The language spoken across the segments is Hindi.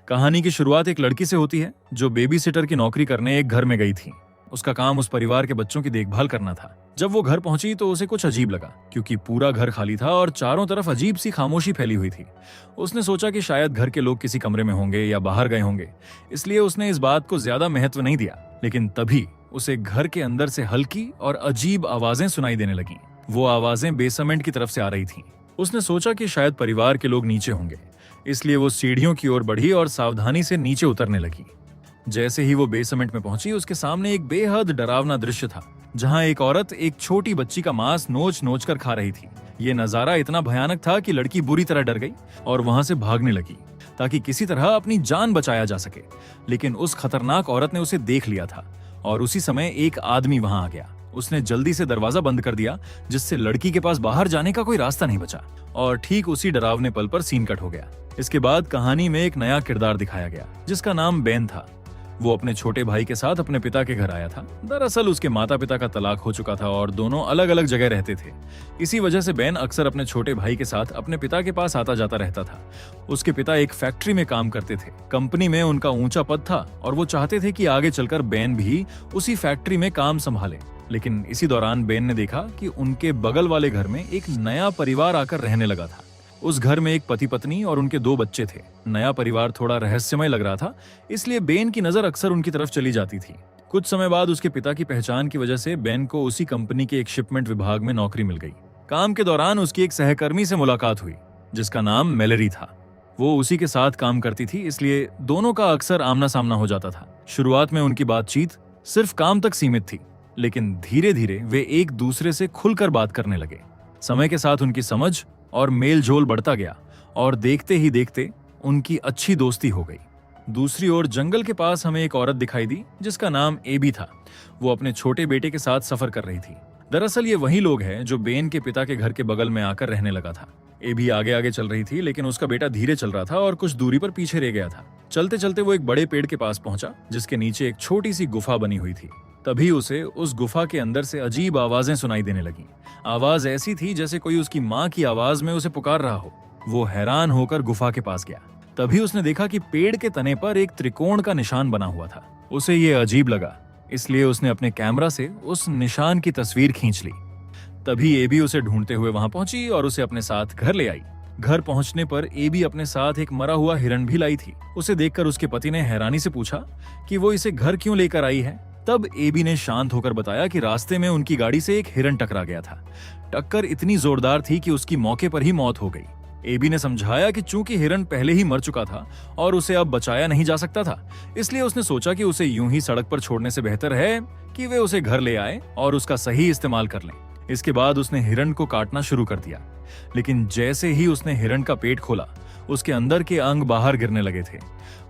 कहानी की शुरुआत एक लड़की से होती है जो बेबी सिटर की नौकरी करने एक घर में गई थी। उसका काम उस परिवार के बच्चों की देखभाल करना था। जब वो घर पहुंची तो उसे कुछ अजीब लगा, क्योंकि पूरा घर खाली था और चारों तरफ अजीब सी खामोशी फैली हुई थी। उसने सोचा कि शायद घर के लोग किसी कमरे में होंगे या बाहर गए होंगे, इसलिए उसने इस बात को ज्यादा महत्व नहीं दिया। लेकिन तभी उसे घर के अंदर से हल्की और अजीब आवाजें सुनाई देने लगीं। वो आवाजें बेसमेंट की तरफ से आ रही थीं। उसने सोचा कि शायद परिवार के लोग नीचे होंगे, इसलिए वो सीढ़ियों की ओर बढ़ी और सावधानी से नीचे उतरने लगी। जैसे ही वो बेसमेंट में पहुंची, उसके सामने एक बेहद डरावना दृश्य था, जहां एक औरत एक छोटी बच्ची का मांस नोच नोच कर खा रही थी। ये नजारा इतना भयानक था कि लड़की बुरी तरह डर गई और वहां से भागने लगी ताकि किसी तरह अपनी जान बचाया जा सके। लेकिन उस खतरनाक औरत ने उसे देख लिया था और उसी समय एक आदमी वहां आ गया। उसने जल्दी से दरवाजा बंद कर दिया, जिससे लड़की के पास बाहर जाने का कोई रास्ता नहीं बचा। और ठीक उसी डरावने पल पर सीन कट हो गया। इसके बाद कहानी में एक नया किरदार दिखाया गया, जिसका नाम बेन था। वो अपने छोटे भाई के साथ अपने पिता के घर आया था। दरअसल उसके माता पिता का तलाक हो चुका था और दोनों अलग अलग जगह रहते थे। इसी वजह से बेन अक्सर अपने छोटे भाई के साथ अपने पिता के पास आता जाता रहता था। उसके पिता एक फैक्ट्री में काम करते थे। कंपनी में उनका ऊंचा पद था और वो चाहते थे कि आगे चलकर बेन भी उसी फैक्ट्री में काम संभाले। लेकिन इसी दौरान बेन ने देखा कि उनके बगल वाले घर में एक नया परिवार आकर रहने लगा था। उस घर में एक पति पत्नी और उनके 2 बच्चे थे। नया परिवार थोड़ा रहस्यमय लग रहा था, इसलिए बेन की नजर अक्सर उनकी तरफ चली जाती थी। कुछ समय बाद उसके पिता की पहचान की वजह से बेन को उसी कंपनी के एक शिपमेंट विभाग में नौकरी मिल गई। काम के दौरान उसकी एक सहकर्मी से मुलाकात हुई, जिसका नाम मेलेरी था। वो उसी के साथ काम करती थी, इसलिए दोनों का अक्सर आमना सामना हो जाता था। शुरुआत में उनकी बातचीत सिर्फ काम तक सीमित थी, लेकिन धीरे धीरे वे एक दूसरे से खुलकर बात करने लगे। समय के साथ उनकी समझ और मेल जोल बढ़ता गया और देखते ही देखते उनकी अच्छी दोस्ती हो गई। दूसरी ओर जंगल के पास हमें एक औरत दिखाई दी, जिसका नाम एबी था। वो अपने छोटे बेटे के साथ सफर कर रही थी। दरअसल ये वही लोग हैं जो बेन के पिता के घर के बगल में आकर रहने लगा था। एबी आगे आगे चल रही थी, लेकिन उसका बेटा धीरे चल रहा था और कुछ दूरी पर पीछे रह गया था। चलते चलते वो एक बड़े पेड़ के पास पहुंचा, जिसके नीचे एक छोटी सी गुफा बनी हुई थी। तभी उसे उस गुफा के अंदर से अजीब आवाजें सुनाई देने लगीं। आवाज ऐसी थी जैसे कोई उसकी माँ की आवाज में उसे पुकार रहा हो। वो हैरान होकर गुफा के पास गया। तभी उसने देखा कि पेड़ के तने पर एक त्रिकोण का निशान बना हुआ था। उसे ये अजीब लगा, इसलिए उसने अपने कैमरा से उस निशान की तस्वीर खींच ली। तभी एबी उसे ढूंढते हुए वहां पहुंची और उसे अपने साथ घर ले आई। घर पहुंचने पर एबी अपने साथ एक मरा हुआ हिरण भी लाई थी। उसे देखकर उसके पति ने हैरानी से पूछा कि वो इसे घर क्यों लेकर आई है। तब एबी ने शांत होकर बताया कि रास्ते में उनकी गाड़ी से एक हिरण टकरा गया था। टक्कर इतनी जोरदार थी कि उसकी मौके पर ही मौत हो गई। एबी ने समझाया कि चूंकि हिरण पहले ही मर चुका था और उसे अब बचाया नहीं जा सकता था, इसलिए उसने सोचा कि उसे यूं ही सड़क पर छोड़ने से बेहतर है कि वे उसे घर ले आए और उसका सही इस्तेमाल कर लें। इसके बाद उसने हिरण को काटना शुरू कर दिया, लेकिन जैसे ही उसने हिरण का पेट खोला, उसके अंदर के अंग बाहर गिरने लगे थे।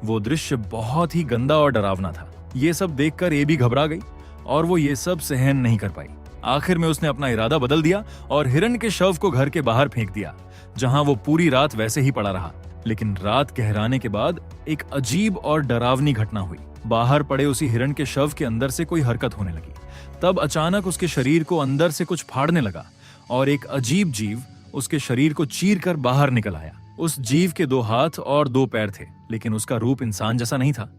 वो दृश्य बहुत ही गंदा और डरावना था। ये सब देखकर एबी घबरा गई और वो ये सब सहन नहीं कर पाई। आखिर में उसने अपना इरादा बदल दिया और हिरण के शव को घर के बाहर फेंक दिया, जहां वो पूरी रात वैसे ही पड़ा रहा। लेकिन रात गहराने के बाद एक अजीब और डरावनी घटना हुई। बाहर पड़े उसी हिरण के शव के अंदर से कोई हरकत होने लगी। तब अचानक उसके शरीर को अंदर से कुछ फाड़ने लगा और एक अजीब जीव उसके शरीर को चीर कर बाहर निकल आया। उस जीव के 2 हाथ और 2 पैर थे, लेकिन उसका रूप इंसान जैसा नहीं था।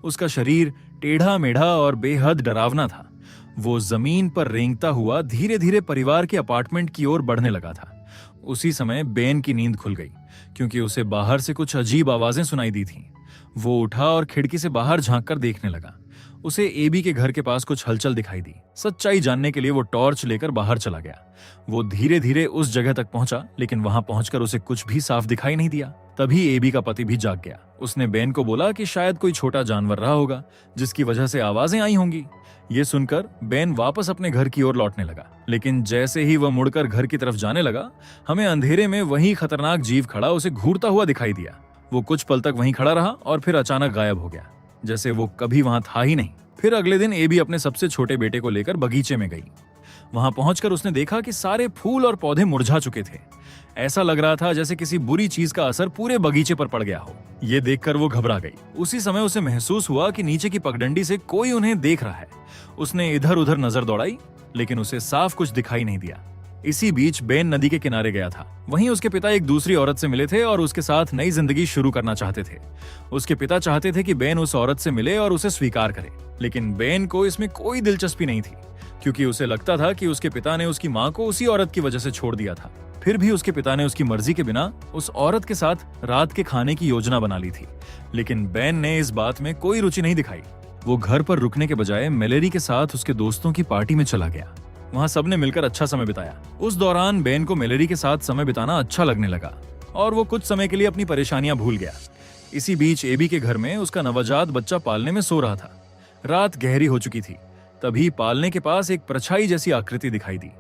उसका शरीर टेढ़ा मेढ़ा और बेहद डरावना था। वो जमीन पर रेंगता हुआ धीरे धीरे परिवार के अपार्टमेंट की ओर बढ़ने लगा था। उसी समय बेन की नींद खुल गई, क्योंकि उसे बाहर से कुछ अजीब आवाजें सुनाई दी थीं। वो उठा और खिड़की से बाहर झांक कर देखने लगा। उसे एबी के घर के पास कुछ हलचल दिखाई दी। सच्चाई जानने के लिए वो टॉर्च लेकर बाहर चला गया। वो धीरे धीरे उस जगह तक पहुंचा, लेकिन वहां पहुंचकर उसे कुछ भी साफ दिखाई नहीं दिया। तभी एबी का पति भी जाग गया। उसने बेन को बोला कि शायद कोई छोटा जानवर रहा होगा, जिसकी वजह से आवाजें आई होंगी। ये सुनकर बेन वापस अपने घर की ओर लौटने लगा, लेकिन जैसे ही वह मुड़कर घर की तरफ जाने लगा, हमें अंधेरे में वही खतरनाक जीव खड़ा उसे घूरता हुआ दिखाई दिया। वो कुछ पल तक वहीं खड़ा रहा और फिर अचानक गायब हो गया, जैसे वो कभी वहां था ही नहीं। फिर अगले दिन एबी अपने सबसे छोटे बेटे को लेकर बगीचे में गई। वहां पहुंचकर उसने देखा कि सारे फूल और पौधे मुरझा चुके थे। ऐसा लग रहा था जैसे किसी बुरी चीज का असर पूरे बगीचे पर पड़ गया हो। ये देखकर वो घबरा गई। उसी समय उसे महसूस हुआ कि नीचे की पगडंडी से कोई उन्हें देख रहा है। उसने इधर उधर नजर दौड़ाई, लेकिन उसे साफ कुछ दिखाई नहीं दिया। इसी बीच बेन नदी के किनारे गया था। वहीं उसके पिता एक दूसरी औरत से मिले थे और उसके साथ नई जिंदगी शुरू करना चाहते थे। उसके पिता चाहते थे कि बेन उस औरत से मिले और उसे स्वीकार करे, लेकिन बेन को इसमें कोई दिलचस्पी नहीं थी, क्योंकि उसे लगता था कि उसके पिता ने उसकी माँ को उसी औरत की वजह से छोड़ दिया था। फिर भी उसके पिता ने उसकी मर्जी के बिना उस औरत के साथ रात के खाने की योजना बना ली थी, लेकिन बेन ने इस बात में कोई रुचि नहीं दिखाई। वो घर पर रुकने के बजाय मेलेरी के साथ उसके दोस्तों की पार्टी में चला गया। वहां सबने मिलकर अच्छा समय बिताया। उस दौरान बेन को मेलेरी के साथ समय बिताना अच्छा लगने लगा और वो कुछ समय के लिए अपनी परेशानियां भूल गया। इसी बीच एबी के घर में उसका नवजात बच्चा पालने में सो रहा था। रात गहरी हो चुकी थी। तभी पालने के पास एक परछाई जैसी आकृति दिखाई दी।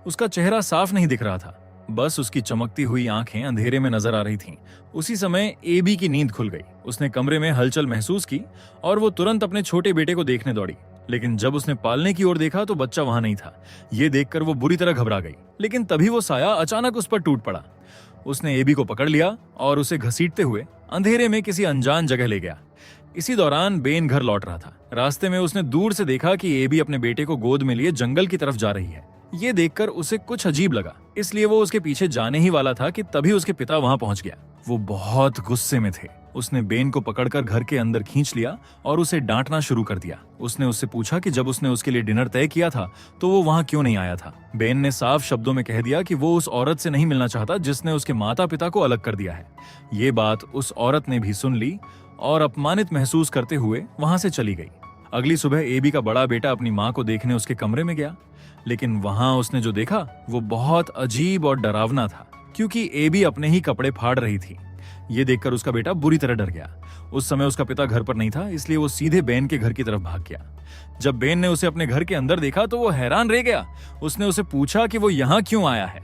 उसका चेहरा साफ नहीं दिख रहा था, बस उसकी चमकती हुई आंखें अंधेरे में नजर आ रही थीं। उसी समय एबी की नींद खुल गई। उसने कमरे में हलचल महसूस की और वो तुरंत अपने छोटे बेटे को देखने दौड़ी, लेकिन जब उसने पालने की ओर देखा तो बच्चा वहां नहीं था। ये देखकर वो बुरी तरह घबरा गई, लेकिन तभी वो साया अचानक उस पर टूट पड़ा। उसने एबी को पकड़ लिया और उसे घसीटते हुए अंधेरे में किसी अनजान जगह ले गया। इसी दौरान बेन घर लौट रहा था। रास्ते में उसने दूर से देखा कि एबी अपने बेटे को गोद में लिए जंगल की तरफ जा रही है। ये देखकर उसे कुछ अजीब लगा, इसलिए वो उसके पीछे जाने ही वाला था कि तभी उसके पिता वहां पहुंच गया। वो बहुत गुस्से में थे। उसने बेन को पकड़कर घर के अंदर खींच लिया और उसे डांटना शुरू कर दिया। उसने उससे पूछा कि जब उसने उसके लिए डिनर तय किया था तो वो वहां क्यों नहीं आया था। बेन ने साफ शब्दों में कह दिया कि वो उस औरत से नहीं मिलना चाहता जिसने उसके माता पिता को अलग कर दिया है। ये बात उस औरत ने भी सुन ली और अपमानित महसूस करते हुए वहां से चली गई। अगली सुबह एबी का बड़ा बेटा अपनी माँ को देखने उसके कमरे में गया, लेकिन वहां उसने जो देखा वो बहुत अजीब और डरावना था, क्योंकि एबी अपने ही कपड़े फाड़ रही थी। ये देखकर उसका बेटा बुरी तरह डर गया। उस समय उसका पिता घर पर नहीं था, इसलिए वो सीधे बेन के घर की तरफ भाग गया। जब बेन ने उसे अपने घर के अंदर देखा तो वो हैरान रह गया। उसने उसे पूछा कि वो यहाँ क्यों आया है।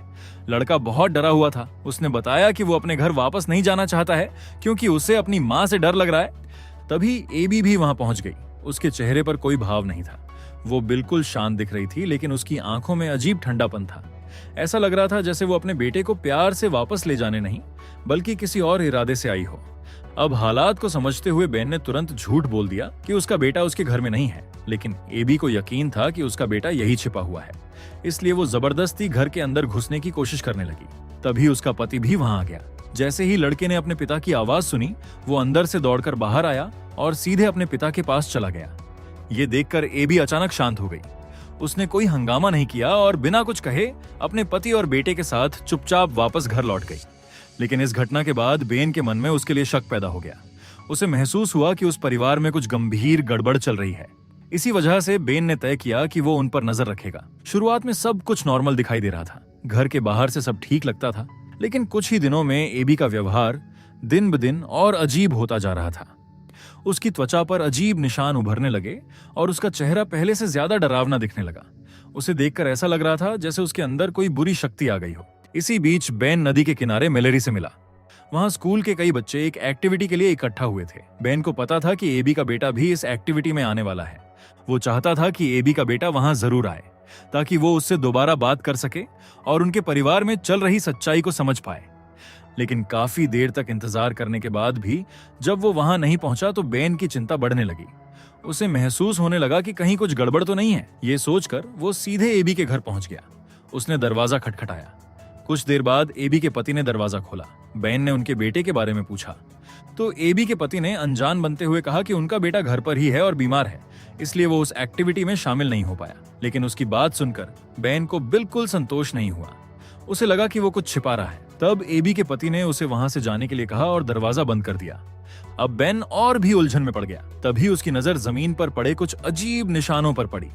लड़का बहुत डरा हुआ था। उसने बताया कि वो अपने घर वापस नहीं जाना चाहता है क्योंकि उसे अपनी माँ से डर लग रहा है। तभी एबी भी वहां पहुंच गई। उसके चेहरे पर कोई भाव नहीं था। वो बिल्कुल शांत दिख रही थी, लेकिन उसकी आंखों में अजीब ठंडापन था। ऐसा लग रहा था जैसे वो अपने बेटे को प्यार से वापस ले जाने नहीं, बल्कि किसी और इरादे से आई हो। अब हालात को समझते हुए बेन ने तुरंत झूठ बोल दिया कि उसका बेटा उसके घर में नहीं है, लेकिन एबी को यकीन था कि उसका बेटा यही छिपा हुआ है, इसलिए वो जबरदस्ती घर के अंदर घुसने की कोशिश करने लगी। तभी उसका पति भी वहां आ गया। जैसे ही लड़के ने अपने पिता की आवाज सुनी, वो अंदर से दौड़कर बाहर आया और सीधे अपने पिता के पास चला गया। ये देखकर एबी अचानक शांत हो गई। उसने कोई हंगामा नहीं किया और बिना कुछ कहे अपने पति और बेटे के साथ चुपचाप वापस घर लौट गई। लेकिन इस घटना के बाद बेन के मन में उसके लिए शक पैदा हो गया। उसे महसूस हुआ कि उस परिवार में कुछ गंभीर गड़बड़ चल रही है। इसी वजह से बेन ने तय किया कि वो उन पर नजर रखेगा। शुरुआत में सब कुछ नॉर्मल दिखाई दे रहा था। घर के बाहर से सब ठीक लगता था, लेकिन कुछ ही दिनों में एबी का व्यवहार दिन ब दिन और अजीब होता जा रहा था। उसकी त्वचा पर अजीब निशान उभरने लगे और उसका चेहरा पहले से ज्यादा डरावना दिखने लगा। उसे देखकर ऐसा लग रहा था जैसे उसके अंदर कोई बुरी शक्ति आ गई हो। इसी बीच बेन नदी के किनारे मेलेरी से मिला। वहां स्कूल के कई बच्चे एक एक्टिविटी के लिए इकट्ठा हुए थे। बेन को पता था कि एबी का बेटा भी इस एक्टिविटी में आने वाला है। वो चाहता था कि एबी का बेटा वहां जरूर आए, ताकि वो उससे दोबारा बात कर सके और उनके परिवार में चल रही सच्चाई को समझ पाए। लेकिन काफी देर तक इंतजार करने के बाद भी जब वो वहां नहीं पहुंचा तो बेन की चिंता बढ़ने लगी। उसे महसूस होने लगा कि कहीं कुछ गड़बड़ तो नहीं है। ये सोचकर वो सीधे एबी के घर पहुंच गया। उसने दरवाजा खटखटाया। कुछ देर बाद एबी के पति ने दरवाजा खोला। बेन ने उनके बेटे के बारे में पूछा तो एबी के पति ने अनजान बनते हुए कहा कि उनका बेटा घर पर ही है और बीमार है, इसलिए वो उस एक्टिविटी में शामिल नहीं हो पाया। लेकिन उसकी बात सुनकर बेन को बिल्कुल संतोष नहीं हुआ। उसे लगा कि वो कुछ छिपा रहा है। तब एबी के पति ने उसे वहां से जाने के लिए कहा और दरवाजा बंद कर दिया। अब बेन और भी उलझन में पड़ गया। तभी उसकी नजर जमीन पर पड़े कुछ अजीब निशानों पर पड़ी।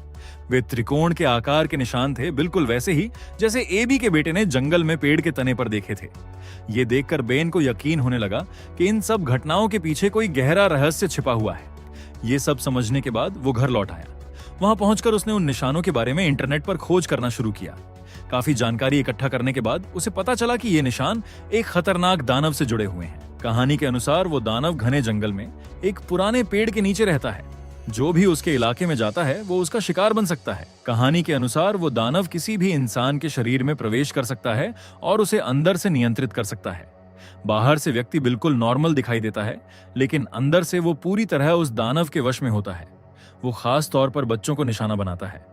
वे त्रिकोण के आकार के निशान थे, बिल्कुल वैसे ही जैसे एबी के बेटे ने जंगल में पेड़ के तने पर देखे थे। ये देखकर बेन को यकीन होने लगा कि इन सब घटनाओं के पीछे कोई गहरा रहस्य छिपा हुआ है। ये सब समझने के बाद वो घर लौट आया। वहां पहुंचकर उसने उन निशानों के बारे में इंटरनेट पर खोज करना शुरू किया। काफी जानकारी इकट्ठा करने के बाद उसे पता चला कि ये निशान एक खतरनाक दानव से जुड़े हुए हैं। कहानी के अनुसार वो दानव घने जंगल में एक पुराने पेड़ के नीचे रहता है। जो भी उसके इलाके में जाता है वो उसका शिकार बन सकता है। कहानी के अनुसार वो दानव किसी भी इंसान के शरीर में प्रवेश कर सकता है और उसे अंदर से नियंत्रित कर सकता है। बाहर से व्यक्ति बिल्कुल नॉर्मल दिखाई देता है, लेकिन अंदर से वो पूरी तरह उस दानव के वश में होता है। वो खास तौर पर बच्चों को निशाना बनाता है।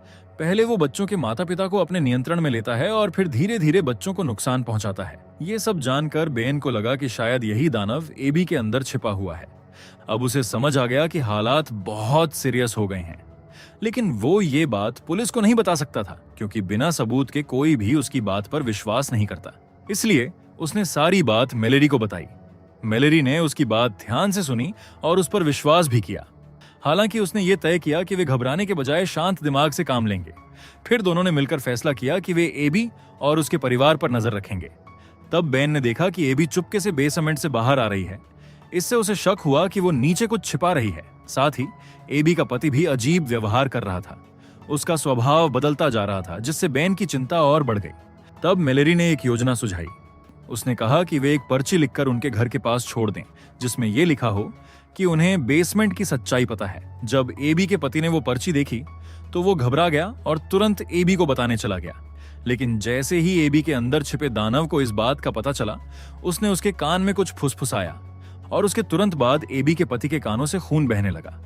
पहले वो बच्चों के माता पिता को अपने नियंत्रण में लेता है और फिर धीरे धीरे बच्चों को नुकसान पहुंचाता है। ये सब जानकर बेन को लगा कि शायद यही दानव एबी के अंदर छिपा हुआ है। अब उसे समझ आ गया कि हालात बहुत सीरियस हो गए हैं, लेकिन वो ये बात पुलिस को नहीं बता सकता था क्योंकि बिना सबूत के कोई भी उसकी बात पर विश्वास नहीं करता। इसलिए उसने सारी बात मेलेरी को बताई। मेलेरी ने उसकी बात ध्यान से सुनी और उस पर विश्वास भी किया। हालांकि उसने ये तय किया कि वे घबराने के बजाय शांत दिमाग से काम लेंगे। फिर दोनों ने मिलकर फैसला किया कि वे एबी और उसके परिवार पर नजर रखेंगे। तब बेन ने देखा कि एबी चुपके से बेसमेंट से बाहर आ रही है। इससे उसे शक हुआ कि वो नीचे कुछ छिपा रही है। साथ ही एबी का पति भी अजीब व्यवहार कर रहा था। उसका स्वभाव बदलता जा रहा था, जिससे बेन की चिंता और बढ़ गई। तब मेलेरी ने एक योजना सुझाई। उसने कहा कि वे एक पर्ची लिखकर उनके घर के पास छोड़ दें, जिसमें यह लिखा हो कि उन्हें बेसमेंट की सच्चाई पता है। जब एबी के पति ने वो पर्ची देखी तो वो घबरा गया और तुरंत एबी को बताने चला गया। लेकिन जैसे ही एबी के अंदर छिपे दानव को इस बात का पता चला, उसने उसके कान में कुछ फुसफुसाया और उसके तुरंत बाद एबी के पति के कानों से खून बहने लगा।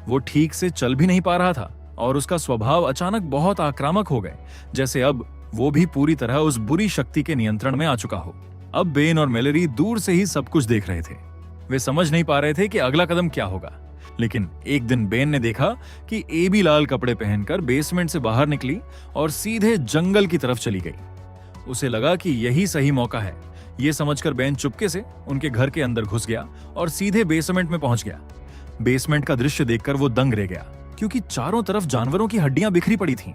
वो ठीक से चल भी नहीं पा रहा था और उसका स्वभाव अचानक बहुत आक्रामक हो गए, जैसे अब वो भी पूरी तरह उस बुरी शक्ति के नियंत्रण में आ चुका हो। अब बेन और मेलेरी दूर से ही सब कुछ देख रहे थे। वे समझ नहीं पा रहे थे कि अगला कदम क्या होगा। लेकिन एक दिन बेन ने देखा कि एबी लाल कपड़े पहनकर बेसमेंट से बाहर निकली और सीधे जंगल की तरफ चली गई। उसे लगा कि यही सही मौका है। ये समझकर बेन चुपके से उनके घर के अंदर घुस गया और सीधे बेसमेंट में पहुंच गया। बेसमेंट का दृश्य देखकर वो दंग रह गया, क्योंकि चारों तरफ जानवरों की हड्डियां बिखरी पड़ी थीं।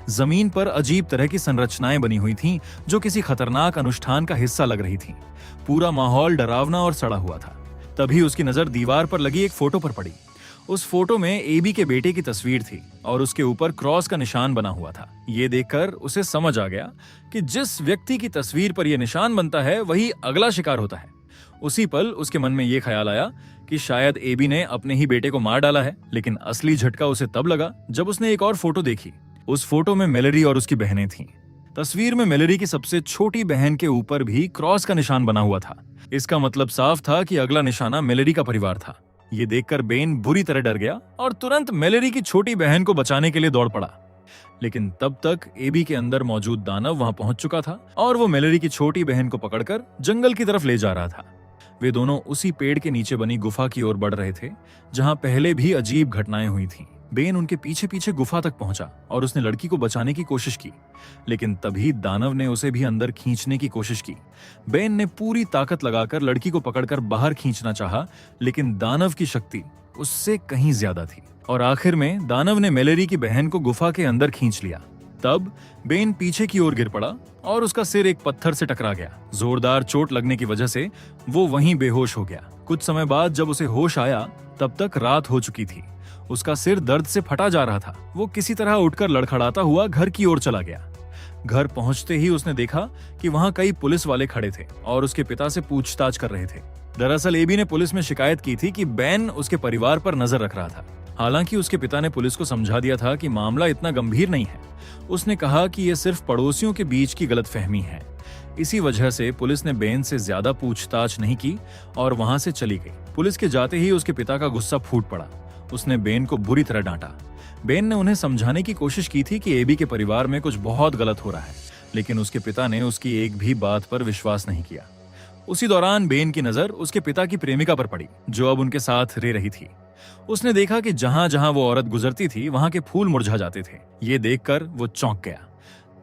जमीन पर अजीब तरह की संरचनाएं बनी हुई थीं, जो किसी खतरनाक अनुष्ठान का हिस्सा लग रही थीं। पूरा माहौल डरावना और सड़ा हुआ था। तभी उसकी नजर दीवार पर लगी एक फोटो पर पड़ी। उस फोटो में एबी के बेटे की तस्वीर थी और उसके ऊपर क्रॉस का निशान बना हुआ था। ये देखकर उसे समझ आ गया कि जिस व्यक्ति की तस्वीर पर यह निशान बनता है वही अगला शिकार होता है। उसी पल उसके मन में यह ख्याल आया कि शायद एबी ने अपने ही बेटे को मार डाला है। लेकिन असली झटका उसे तब लगा जब उसने एक और फोटो देखी। उस फोटो में मेलेरी और उसकी बहनें थीं। तस्वीर में मेलेरी की सबसे छोटी बहन के ऊपर भी क्रॉस का निशान बना हुआ था। इसका मतलब साफ था कि अगला निशाना मेलेरी का परिवार था। ये देखकर बेन बुरी तरह डर गया और तुरंत मेलेरी की छोटी बहन को बचाने के लिए दौड़ पड़ा। लेकिन तब तक एबी के अंदर मौजूद दानव वहां पहुंच चुका था और वो मेलेरी की छोटी बहन को पकड़कर जंगल की तरफ ले जा रहा था। वे दोनों उसी पेड़ के नीचे बनी गुफा की ओर बढ़ रहे थे, जहां पहले भी अजीब घटनाएं हुई थीं। बेन उनके पीछे पीछे गुफा तक पहुंचा और उसने लड़की को बचाने की कोशिश की, लेकिन तभी दानव ने उसे भी अंदर खींचने की कोशिश की। बेन ने पूरी ताकत लगाकर लड़की को पकड़कर बाहर खींचना चाहा, लेकिन दानव की शक्ति उससे कहीं ज्यादा थी और आखिर में दानव ने मेलेरी की बहन को गुफा के अंदर खींच लिया। तब बेन पीछे की ओर गिर पड़ा और उसका सिर एक पत्थर से टकरा गया। जोरदार चोट लगने की वजह से वो वहीं बेहोश हो गया। कुछ समय बाद जब उसे होश आया तब तक रात हो चुकी थी। उसका सिर दर्द से फटा जा रहा था। वो किसी तरह उठकर लड़खड़ाता हुआ घर की ओर चला गया। घर पहुंचते ही उसने देखा कि वहां कई पुलिस वाले खड़े थे और उसके पिता से पूछताछ कर रहे थे। दरअसल एबी ने पुलिस में शिकायत की थी कि बेन उसके परिवार पर नजर रख रहा था। हालांकि उसके पिता ने पुलिस को समझा दिया था कि मामला इतना गंभीर नहीं है। उसने कहा कि यह सिर्फ पड़ोसियों के बीच की गलतफहमी है। इसी वजह से पुलिस ने बेन से ज्यादा पूछताछ नहीं की और वहां से चली गई। पुलिस के जाते ही उसके पिता का गुस्सा फूट पड़ा। उसने बेन को बुरी तरह डांटा। बेन ने उन्हें समझाने की कोशिश की थी कि एबी के परिवार में कुछ बहुत गलत हो रहा है, लेकिन उसके पिता ने उसकी एक भी बात पर विश्वास नहीं किया। उसी दौरान बेन की नजर उसके पिता की प्रेमिका पर पड़ी, जो अब उनके साथ रह रही थी। उसने देखा कि जहां जहां वो औरत गुजरती थी वहां के फूल मुरझा जाते थे। ये देखकर वो चौंक गया।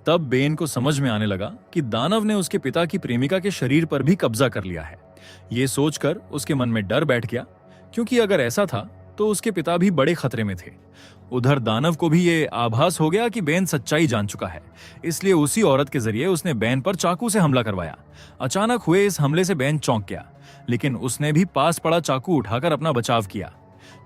तब बेन को समझ में आने लगा कि दानव ने उसके पिता की प्रेमिका के शरीर पर भी कब्जा कर लिया है। ये सोचकर उसके मन में डर बैठ गया, क्योंकि अगर ऐसा था तो उसके पिता भी बड़े खतरे में थे। उधर दानव को भी ये आभास हो गया कि बेन सच्चाई जान चुका है, इसलिए उसी औरत के जरिए उसने बेन पर चाकू से हमला करवाया। अचानक हुए इस हमले से बेन चौंक गया, लेकिन उसने भी पास पड़ा चाकू उठाकर अपना बचाव किया।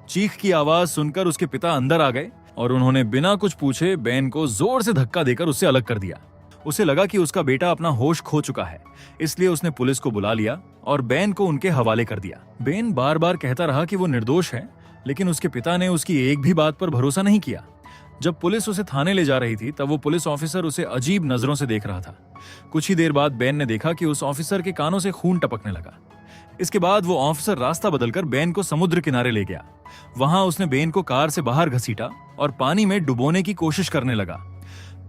चीख की आवाज सुनकर उसके पिता अंदर आ गए और उन्होंने बिना कुछ पूछे बेन को जोर से धक्का देकर उससे अलग कर दिया। उसे लगा कि उसका बेटा अपना होश खो चुका है, इसलिए उसने पुलिस को बुला लिया और बेन को उनके हवाले कर दिया। बेन बार बार कहता रहा कि वो निर्दोष है, लेकिन उसके पिता ने उसकी एक भी बात पर भरोसा नहीं किया। जब पुलिस उसे थाने ले जा रही थी तब वो पुलिस ऑफिसर उसे अजीब नजरों से देख रहा था। कुछ ही देर बाद बेन ने देखा कि उस ऑफिसर के कानों से खून टपकने लगा। इसके बाद वो ऑफिसर रास्ता बदलकर बेन को समुद्र किनारे ले गया। वहां उसने बेन को कार से बाहर घसीटा और पानी में डुबोने की कोशिश करने लगा।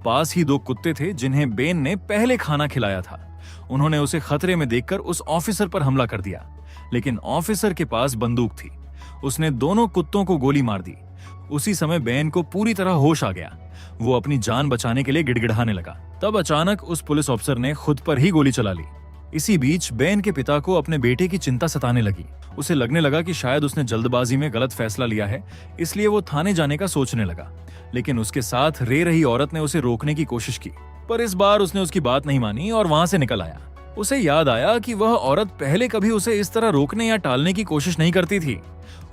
पास ही दो कुत्ते थे जिन्हें बेन ने पहले खाना खिलाया था। उन्होंने उसे खतरे में देखकर उस ऑफिसर पर हमला कर दिया, लेकिन ऑफिसर के पास बंदूक थी। उसने दोनों कुत्तों को गोली मार दी। उसी समय बेन को पूरी तरह होश आ गया। वो अपनी जान बचाने के लिए गिड़गिड़ाने लगा। तब अचानक उस पुलिस ऑफिसर ने खुद पर ही गोली चला ली। इसी बीच बेन के पिता को अपने बेटे की चिंता सताने लगी। उसे लगने लगा कि शायद उसने जल्दबाजी में गलत फैसला लिया है, इसलिए वो थाने जाने का सोचने लगा। लेकिन उसके साथ रे रही औरत ने उसे रोकने की कोशिश की, पर इस बार उसने उसकी बात नहीं मानी और वहां से निकल आया। उसे याद आया कि वह औरत पहले कभी उसे इस तरह रोकने या टालने की कोशिश नहीं करती थी।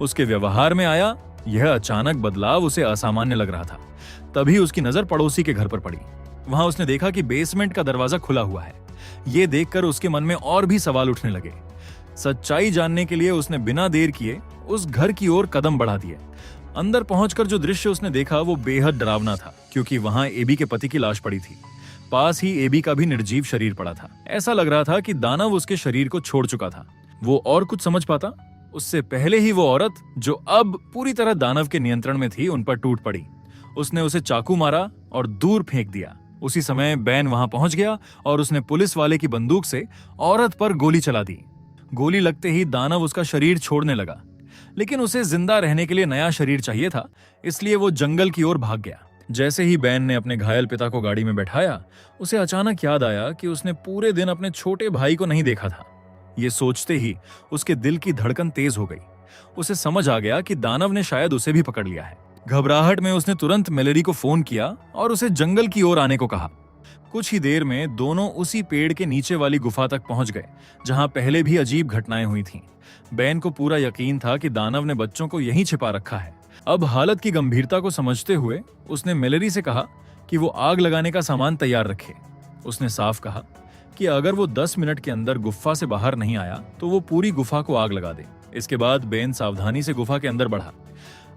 उसके व्यवहार में आया यह अचानक बदलाव उसे असामान्य लग रहा था। तभी उसकी नजर पड़ोसी के घर पर पड़ी। वहां उसने देखा कि बेसमेंट का दरवाजा खुला हुआ है। ये देखकर उसके मन में और भी सवाल उठने लगे। सच्चाई जानने के लिए उसने बिना देर किए उस घर की ओर कदम बढ़ा दिए। अंदर पहुंचकर जो दृश्य उसने देखा वो बेहद डरावना था, क्योंकि वहां एबी के पति की लाश पड़ी थी। पास ही एबी का भी निर्जीव शरीर पड़ा था। ऐसा लग रहा था कि दानव उसके शरीर को छोड़ चुका था। वो और कुछ समझ पाता उससे पहले ही वो औरत, जो अब पूरी तरह दानव के नियंत्रण में थी, उन पर टूट पड़ी। उसने उसे चाकू मारा और दूर फेंक दिया। उसी समय बैन वहां पहुंच गया और उसने पुलिस वाले की बंदूक से औरत पर गोली चला दी। गोली लगते ही दानव उसका शरीर छोड़ने लगा, लेकिन उसे जिंदा रहने के लिए नया शरीर चाहिए था, इसलिए वो जंगल की ओर भाग गया। जैसे ही बैन ने अपने घायल पिता को गाड़ी में बैठाया, उसे अचानक याद आया कि उसने पूरे दिन अपने छोटे भाई को नहीं देखा था। ये सोचते ही उसके दिल की धड़कन तेज हो गई। उसे समझ आ गया कि दानव ने शायद उसे भी पकड़ लिया है। घबराहट में उसने तुरंत मेलेरी को फोन किया और उसे जंगल की ओर आने को कहा। कुछ ही देर में दोनों उसी पेड़ के नीचे वाली गुफा तक पहुंच गए, जहां पहले भी अजीब घटनाएं हुई थीं। बैन को पूरा यकीन था कि दानव ने बच्चों को यहीं छिपा रखा है। अब हालत की गंभीरता को समझते हुए उसने मेलेरी से कहा कि वो आग लगाने का सामान तैयार रखे। उसने साफ कहा कि अगर वो 10 मिनट के अंदर गुफा से बाहर नहीं आया तो वो पूरी गुफा को आग लगा दे। इसके बाद बेन सावधानी से गुफा के अंदर बढ़ा।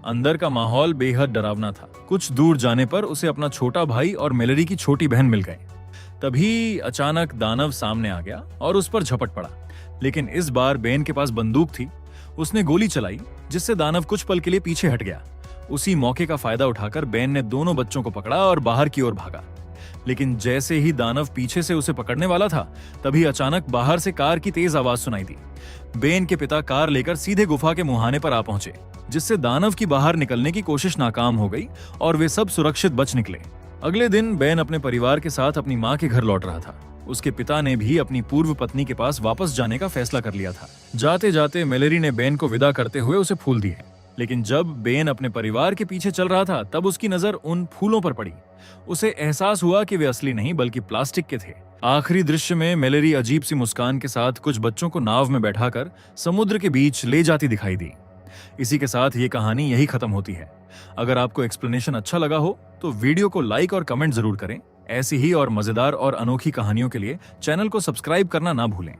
अंदर का माहौल बेहद डरावना था। कुछ दूर जाने पर उसे अपना छोटा भाई और मेलेरी की छोटी बहन मिल गए। तभी अचानक दानव सामने आ गया और उस पर झपट पड़ा, लेकिन इस बार बेन के पास बंदूक थी। उसने गोली चलाई, जिससे दानव कुछ पल के लिए पीछे हट गया। उसी मौके का फायदा उठाकर बेन ने दोनों बच्चों को पकड़ा और बाहर की ओर भागा। लेकिन जैसे ही दानव पीछे से उसे पकड़ने वाला था, तभी अचानक बाहर से कार की तेज आवाज सुनाई दी। बेन के पिता कार लेकर सीधे गुफा के मुहाने पर आ पहुंचे, जिससे दानव की बाहर निकलने की कोशिश नाकाम हो गई और वे सब सुरक्षित बच निकले। अगले दिन बेन अपने परिवार के साथ अपनी मां के घर लौट रहा था। उसके पिता ने भी अपनी पूर्व पत्नी के पास वापस जाने का फैसला कर लिया था। जाते जाते मेलेरी ने बेन को विदा करते हुए उसे फूल दिए, लेकिन जब बेन अपने परिवार के पीछे चल रहा था तब उसकी नजर उन फूलों पर पड़ी। उसे एहसास हुआ कि वे असली नहीं बल्कि प्लास्टिक के थे। आखिरी दृश्य में मेलेरी अजीब सी मुस्कान के साथ कुछ बच्चों को नाव में बैठाकर समुद्र के बीच ले जाती दिखाई दी। इसी के साथ ये कहानी यही खत्म होती है। अगर आपको एक्सप्लेनेशन अच्छा लगा हो तो वीडियो को लाइक और कमेंट जरूर करें। ऐसी ही और मजेदार और अनोखी कहानियों के लिए चैनल को सब्सक्राइब करना ना भूलें।